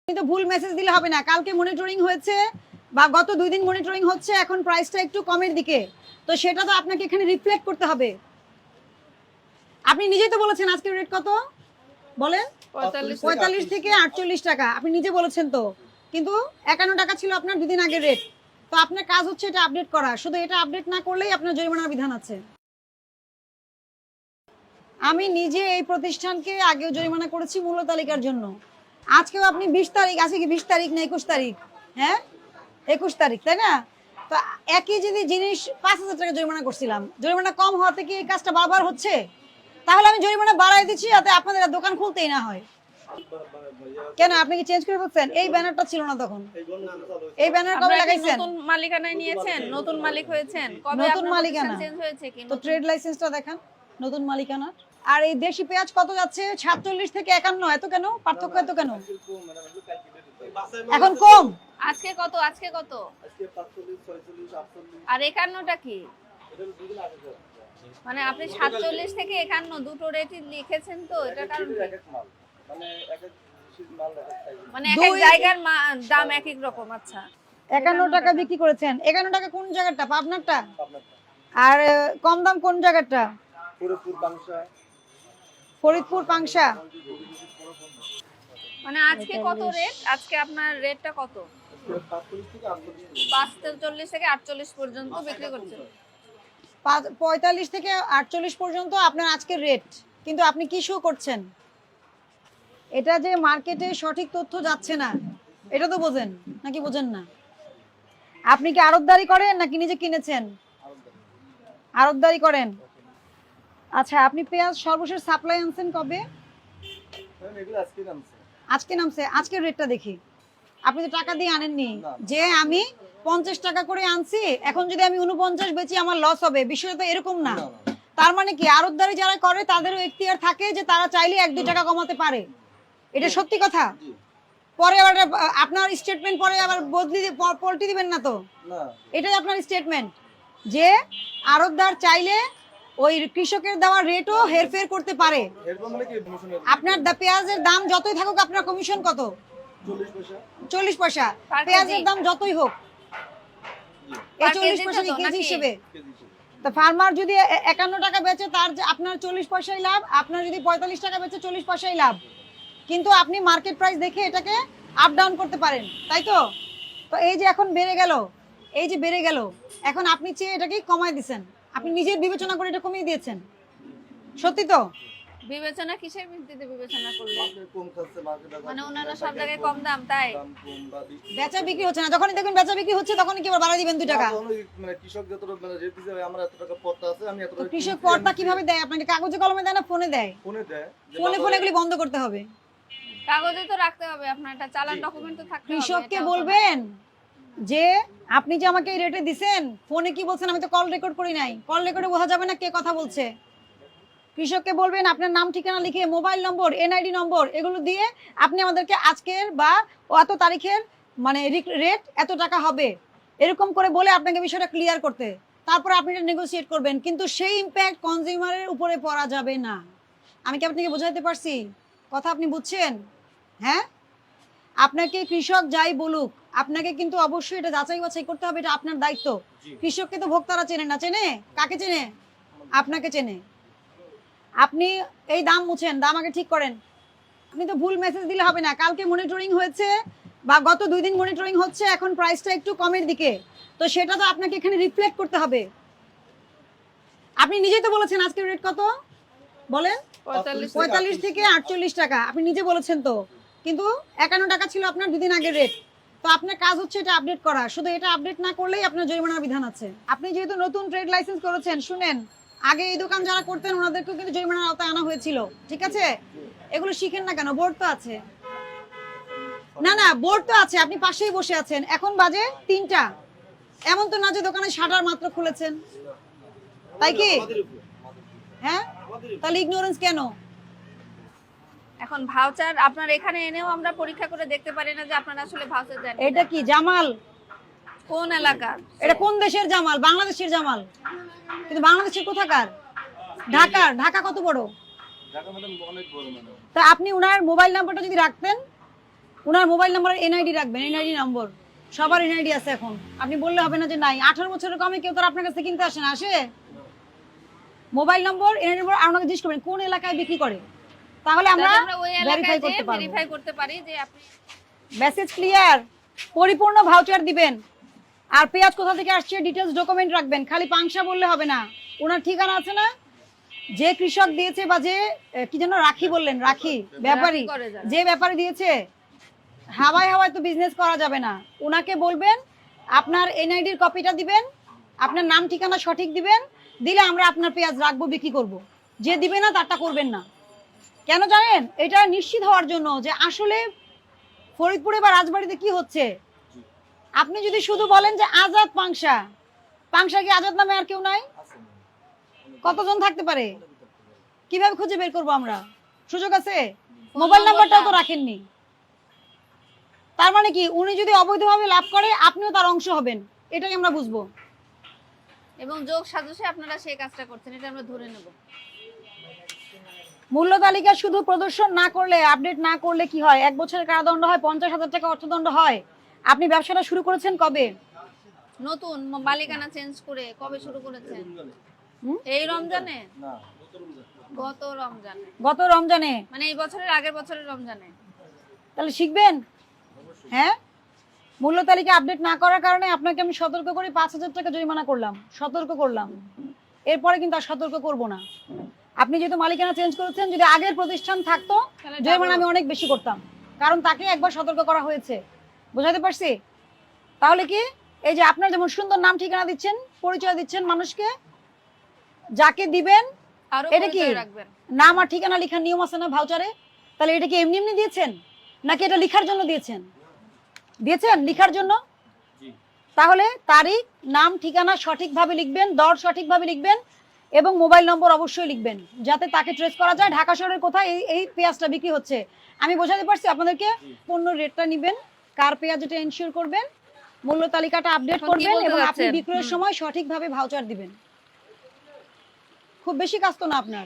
কিন্তু ভুল মেসেজ দিলে হবে না। কালকে মনিটরিং হয়েছে বা গত 2 দিন মনিটরিং হচ্ছে, এখন প্রাইসটা একটু কমের দিকে, তো সেটা তো আপনাকে এখানে রিফ্লেক্ট করতে হবে। আপনি নিজেই তো বলেছেন আজকের রেট কত বলেন, 45 থেকে 48 টাকা। আপনি নিজে বলেছেন তো, কিন্তু 51 টাকা ছিল আপনার 2 দিন আগের রেট। তো আপনার কাজ হচ্ছে এটা আপডেট করা, শুধু এটা আপডেট না করলেই আপনার জরিমানার বিধান আছে। আমি নিজে এই প্রতিষ্ঠানকে আগেও জরিমানা করেছি মূল্য তালিকার জন্য। আজকেও আপনি 20 তারিখ, আজকে কি 20 তারিখ না 21 তারিখ? হ্যাঁ 21 তারিখ, তাই না? তো একই যদি জিনিস 5,000 টাকা জরিমানা করছিলাম, জরিমানা কম হওয়া থেকে এই কাজটা বারবার হচ্ছে, তাহলে আমি জরিমানা বাড়াই দিচ্ছি যাতে আপনাদের আর দোকান খুলতেই না হয়। কেন আপনি কি চেঞ্জ করে ফেলছেন? এই ব্যানারটা ছিল না তখন। এই ব্যানার কবে লাগাইছেন? নতুন মালিকানায় নিয়েছেন, নতুন মালিক হয়েছেন, কবে নতুন আপনার মালিকানা চেঞ্জ হয়েছে কি? তো ট্রেড লাইসেন্সটা দেখান নতুন মালিকানা। আর এই দেশি পেঁয়াজ কত যাচ্ছে? 47 থেকে 51। এত কেন পার্থক্য, এত কেন এখন কম? আজকে কত? আজকে কত? আজকে 45 46 48। আর 51টা কি? মানে আপনি 47 থেকে 51 দুটো রেটই লিখেছেন, তো এটা কারণ কি? এক এক মাল মানে এক এক মাল এক এক সাইজ। মানে এক এক জায়গার দাম এক এক রকম। আচ্ছা 51 টাকা বিক্রি করেছেন। 51 টাকা কোন জায়গাটা? পাবনারটা? আপনারটা আর কম দাম কোন জায়গাটা? ফরিদপুর বাংশা। ফরিদপুর পাংশা। মানে আজকে কত রেট? আজকে আপনার রেটটা কত? 45 থেকে 48। 45 থেকে 48 পর্যন্ত বিক্রি করছেন। 45 থেকে 48 পর্যন্ত আপনার আজকের রেট, কিন্তু আপনি কি শো করছেন? এটা যে মার্কেটে সঠিক তথ্য যাচ্ছে না, এটা তো বোঝেন নাকি বোঝেন না? আপনি কি আড়তদারি করেন নাকি নিজে কিনেছেন? আড়তদারি করেন। আচ্ছা, আপনি পেঁয়াজ সর্বশেষ সাপ্লাই আনছেন কবে? এগুলো আজকে নামছে। আজকে নামছে। আজকের রেটটা দেখি। আপনি তো টাকা দিয়ে আনেননি যে আমি 50 টাকা করে আনছি, এখন যদি আমি 49 বেচি আমার লস হবে, বিষয়টা তো এরকম না। তার মানে কি আড়তদারি যারা করে তাদেরও এখতিয়ার থাকে যে তারা চাইলে 1-2 টাকা কমাতে পারে। এটা সত্যি কথা। পরে আবার আপনার স্টেটমেন্ট পরে আবার পাল্টে দিবেন না তো? না, এটাই আপনার স্টেটমেন্ট যে আড়তদার চাইলে ওই কৃষকের দেওয়া রেটও হেরফের করতে পারে। এরপর মানে কি কমিশনের আপনার পেঁয়াজের দাম যতই থাকুক, আপনার কমিশন কত? 40 পয়সা। 40 পয়সা। পার পেঁয়াজের কেজি? দাম যতই হোক, এই 40 পয়সা কি কেজি হিসেবে? তা ফার্মার যদি 51 টাকা বেচে, তার আপনার 40 পয়সাই লাভ। আপনার যদি 45 টাকা বেচে 40 পয়সাই লাভ। কিন্তু আপনি মার্কেট প্রাইস দেখে এটাকে আপ ডাউন করতে পারেন, তাই তো? তো এই যে এখন বেড়ে গেল, এই যে বেড়ে গেল, এখন আপনি চেয়ে এটাকে কমায় দিচ্ছেন। আপনি নিজের বিবেচনা করে এটা কমিয়ে দিয়েছেন, সত্যি তো? বিবেচনা কিসের ভিত্তিতে বিবেচনা করলেন? মার্কেট কম থাকছে, মার্কেট মানে অন্যান্য সব জায়গায় কম দাম, তাই দাম কম বা বেশি। বেচা বিক্রি হচ্ছে না, যখনই দেখবেন বেচা বিক্রি হচ্ছে তখনই কি আবার বাড়াই দিবেন 2 টাকা? মানে কৃষক যতটা মানে রেট দিতে হবে, আমরা এত টাকা পড়তা আছে, আমি এত তো টাকা কৃষক পর্দা কিভাবে দেয় আপনাকে? কাগজে কলমে দেয় না ফোনে দেয়? ফোনে দেয়। ফোনে এগুলি বন্ধ করতে হবে। কাগজে তো রাখতে হবে, আপনার একটা চালান ডকুমেন্ট তো থাকতে হবে। কৃষককে এটাও তো বলবেন যে আপনি যে আমাকে এই রেটে দিছেন, ফোনে কি বলছেন আমি তো কল রেকর্ড করি নাই, কল রেকর্ডে বোঝা যাবে না কে কথা বলছে। কৃষককে বলবেন আপনার নাম ঠিকানা লিখে, মোবাইল নম্বর, এনআইডি নম্বর, এগুলো দিয়ে আপনি আমাদেরকে আজকের বা অত তারিখের মানে রেট এত টাকা হবে এরকম করে বলে আপনাকে বিষয়টা ক্লিয়ার করতে, তারপরে আপনি এটা নেগোসিয়েট করবেন। কিন্তু সেই ইম্প্যাক্ট কনজিউমারের উপরে পড়া যাবে না। আমি কি আপনাকে বোঝাতে পারছি? কথা আপনি বুঝছেন? হ্যাঁ, আপনাকে কৃষক যাই বলুক, আপনাকে কিন্তু অবশ্যই এটা যাচাই বাছাই করতে হবে, এটা আপনার দায়িত্ব। কৃষককে তো ভোক্তারা চেনে না, চেনে কাকে চেনে? আপনাকে চেনে। আপনি এই দাম মুছেন, দাম আগে ঠিক করেন। আপনি তো ভুল মেসেজ দিলে হবে না। কালকে মনিটরিং হয়েছে বা গত 2 দিন মনিটরিং হচ্ছে, এখন প্রাইসটা একটু কমের দিকে, তো সেটা তো আপনাকে এখানে রিফ্লেক্ট করতে হবে। আপনি নিজেই তো বলেছেন আজকের রেট কত বলেন, 45 থেকে 48 টাকা। আপনি নিজে বলেছেন তো, কিন্তু 51 টাকা ছিল আপনার 2 দিন আগের রেট। তো আপনার কাজ হচ্ছে এটা আপডেট করা, শুধু এটা আপডেট না করলেই আপনার জরিমানার বিধান আছে। আপনি যেহেতু নতুন ট্রেড লাইসেন্স করেছেন, শুনেন, আগে এই দোকান যারা করতেন ওনাদেরকেও কিন্তু জরিমানার আওতায় আনা হয়েছিল, ঠিক আছে? এগুলো শিখেন না কেন? বোর্ড তো আছে। না না, বোর্ড তো আছে, আপনি পাশেই বসে আছেন। এখন বাজে 3টা, এমন তো না যে দোকানে শাটার মাত্র খুলেছেন, তাই কি? হ্যাঁ, তাহলে ইগনোরেন্স কেন? এখন ভাউচার আপনার এখানে এনেও আমরা পরীক্ষা করে দেখতে পারি না যে আপনারা আসলে ভাউচার দেন। এটা কি জামাল? কোন এলাকার? এটা কোন দেশের জামাল? বাংলাদেশের জামাল। কিন্তু বাংলাদেশের কোথাকার? ঢাকার। ঢাকা কত বড়? ঢাকা ম্যাডাম অনেক বড় ম্যাডাম। তা আপনি উনার মোবাইল নাম্বারটা যদি রাখতেন, ওনার মোবাইল নাম্বার এনআইডি রাখবেন, এনআইডি নম্বর। সবার এনআইডি আছে এখন, আপনি বললে হবে না যে নাই। 18 বছরের কমে কেউ তো আর আপনার কাছে কিনতে আসে না, আসে? মোবাইল নম্বর, এনআইডি নম্বর আপনাকে জিজ্ঞেস করবেন কোন এলাকায় বিক্রি করে, তাহলে আমরা আমরা ওই ভেরিফাই এলাকায় যে করতে পারবো। ভেরিফাই করতে পারি যে আপনি মেসেজ ক্লিয়ার, পরিপূর্ণ ভাউচার দিবেন। আর পেঁয়াজ কোথা থেকে আসছে ডিটেইলস ডকুমেন্ট রাখবেন, খালি পাংশা বললে হবে না। ওনার ঠিকানা আছে না, যে কৃষক দিয়েছে বা যে কি যেন রাখি বললেন, রাখি ব্যাপারী, করে যারা। যে ব্যাপারী দিয়েছে, হাওয়ায় হাওয়ায় তো বিজনেস করা যাবে না। ওনাকে বলবেন আপনার এনআইডির কপিটা দিবেন, আপনার নাম ঠিকানা সঠিক দিবেন, দিলে আমরা আপনার পেঁয়াজ রাখবো, বিক্রি করব। যে দিবে না তারটা করবেন না। কেন জানেন? এটা নিশ্চিত হওয়ার জন্য যে আসলে ফরিদপুরে বা রাজবাড়িতে কি হচ্ছে। আপনি যদি শুধু বলেন যে আজাদ পাংশা, পাংশা কি আজাদ নামে আর কেউ নাই? কতজন থাকতে পারে? কিভাবে খুঁজে বের করবো আমরা? সুযোগ আছে? মোবাইল নাম্বারটাও তো রাখেননি। তার মানে কি উনি যদি অবৈধভাবে লাভ করে আপনিও তার অংশ হবেন, এটাই আমরা বুঝবো। এবং যোগ সাজসে আপনারা সেই কাজটা করছেন, এটা আমরা ধরে নেব। মূল্য তালিকা শুধু প্রদর্শন না করলে, আপডেট না করলে কি হয়? 1 বছরের কারাদণ্ড হয়, 50,000 টাকা অর্থদণ্ড হয়। আপনি ব্যবসাটা শুরু করেছেন কবে? নতুন মালিকানা চেঞ্জ করে কবে শুরু করেছেন? হুম? এই রমজানে? না গত রমজানে, গত রমজানে। মানে এই বছরের আগের বছরের রমজানে। তাহলে শিখবেন। হ্যাঁ, মূল্য তালিকা আপডেট না করার কারণে আপনাকে আমি সতর্ক করে 5,000 টাকা জরিমানা করলাম, সতর্ক করলাম। এরপরে কিন্তু আর সতর্ক করব না। আপনি যেহেতু মালিকানা চেঞ্জ করেছেন, যদি আগের প্রতিষ্ঠান থাকতো তাহলে জরিমানা আমি অনেক বেশি করতাম, কারণ তাকে একবার সতর্ক করা হয়েছে। বুঝাতে পারছি? তাহলে কি এই যে আপনার যেমন সুন্দর নাম ঠিকানা দিচ্ছেন, পরিচয় দিচ্ছেন মানুষকে, যাকে দিবেন আরো এটা কি পরিচয় রাখবেন। নাম আর ঠিকানা লেখার নিয়ম আছে না ভাউচারে? তাহলে এটা কি এমনি এমনি দিয়েছেন নাকি এটা লেখার জন্য দিয়েছেন? দিয়েছেন লেখার জন্য। তাহলে তারিখ, নাম, ঠিকানা সঠিকভাবে লিখবেন, দর সঠিকভাবে লিখবেন এবং মোবাইল নম্বর অবশ্যই লিখবেন, যাতে তাকে ট্রেস করা যায় ঢাকা শহরের কোথায় এই পেঁয়াজটা বিক্রি হচ্ছে। আমি বোঝাতে পারছি আপনাদেরকে? পণ্য রেটটা নিবেন, কার পেঁয়াজ এটা এনশিওর করবেন, মূল্য তালিকাটা আপডেট এখন কি করবেন বলতে এবং আপনি চাচ্ছেন? বিক্রয়ের সময় সঠিকভাবে ভাউচার দিবেন। খুব বেশি কাজ তো না আপনার।